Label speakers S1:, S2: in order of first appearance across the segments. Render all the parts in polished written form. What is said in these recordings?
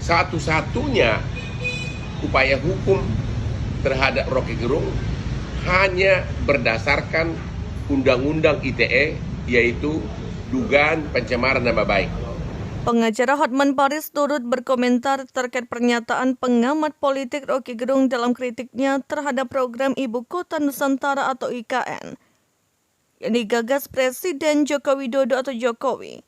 S1: satu-satunya upaya hukum terhadap Rocky Gerung hanya berdasarkan Undang-Undang ITE, yaitu dugaan pencemaran nama baik.
S2: Pengacara Hotman Paris turut berkomentar terkait pernyataan pengamat politik Rocky Gerung dalam kritiknya terhadap program Ibu Kota Nusantara atau IKN yang digagas Presiden Joko Widodo atau Jokowi.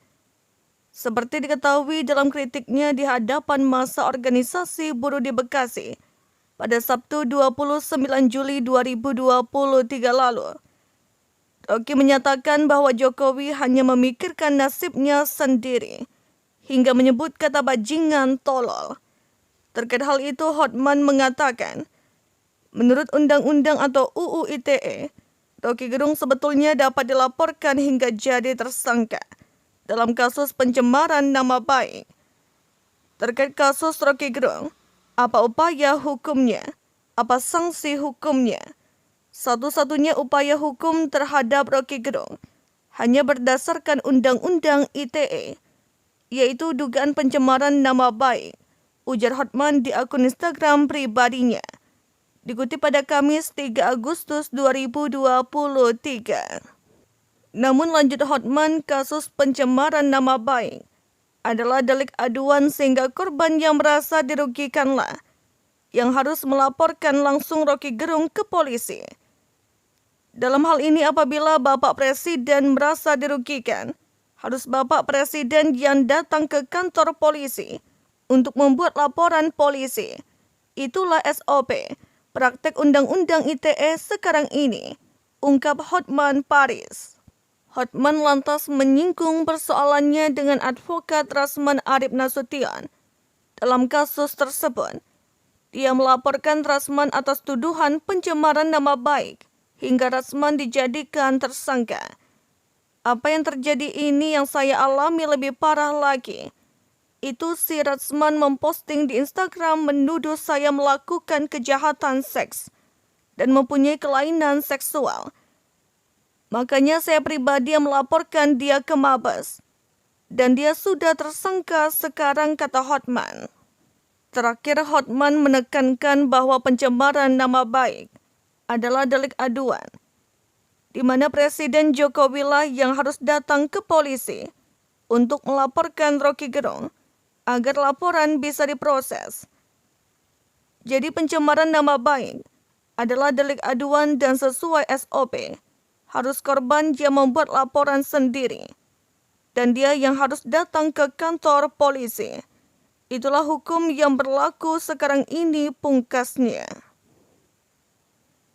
S2: Seperti diketahui dalam kritiknya di hadapan massa organisasi buruh di Bekasi pada Sabtu 29 Juli 2023 lalu. Rocky menyatakan bahwa Jokowi hanya memikirkan nasibnya sendiri hingga menyebut kata bajingan tolol. Terkait hal itu, Hotman mengatakan, menurut Undang-Undang atau UU ITE, Rocky Gerung sebetulnya dapat dilaporkan hingga jadi tersangka dalam kasus pencemaran nama baik. Terkait kasus Rocky Gerung, apa upaya hukumnya? Apa sanksi hukumnya? Satu-satunya upaya hukum terhadap Rocky Gerung hanya berdasarkan Undang-Undang ITE, yaitu dugaan pencemaran nama baik, ujar Hotman di akun Instagram pribadinya. Dikutip pada Kamis 3 Agustus 2023. Namun lanjut Hotman, kasus pencemaran nama baik adalah delik aduan sehingga korban yang merasa dirugikanlah yang harus melaporkan langsung Rocky Gerung ke polisi. Dalam hal ini apabila Bapak Presiden merasa dirugikan, harus Bapak Presiden yang datang ke kantor polisi untuk membuat laporan polisi. Itulah SOP praktek Undang-Undang ITE sekarang ini, ungkap Hotman Paris. Hotman lantas menyinggung persoalannya dengan advokat Rasman Arif Nasution. Dalam kasus tersebut, dia melaporkan Rasman atas tuduhan pencemaran nama baik hingga Rasman dijadikan tersangka. Apa yang terjadi ini yang saya alami lebih parah lagi. Itu si Rasman memposting di Instagram menuduh saya melakukan kejahatan seks dan mempunyai kelainan seksual. Makanya saya pribadi yang melaporkan dia ke Mabes. Dan dia sudah tersangka sekarang, kata Hotman. Terakhir, Hotman menekankan bahwa pencemaran nama baik adalah delik aduan, di mana Presiden Jokowi lah yang harus datang ke polisi untuk melaporkan Rocky Gerung agar laporan bisa diproses. Jadi pencemaran nama baik adalah delik aduan dan sesuai SOP. Harus korban yang membuat laporan sendiri. Dan dia yang harus datang ke kantor polisi. Itulah hukum yang berlaku sekarang ini, pungkasnya.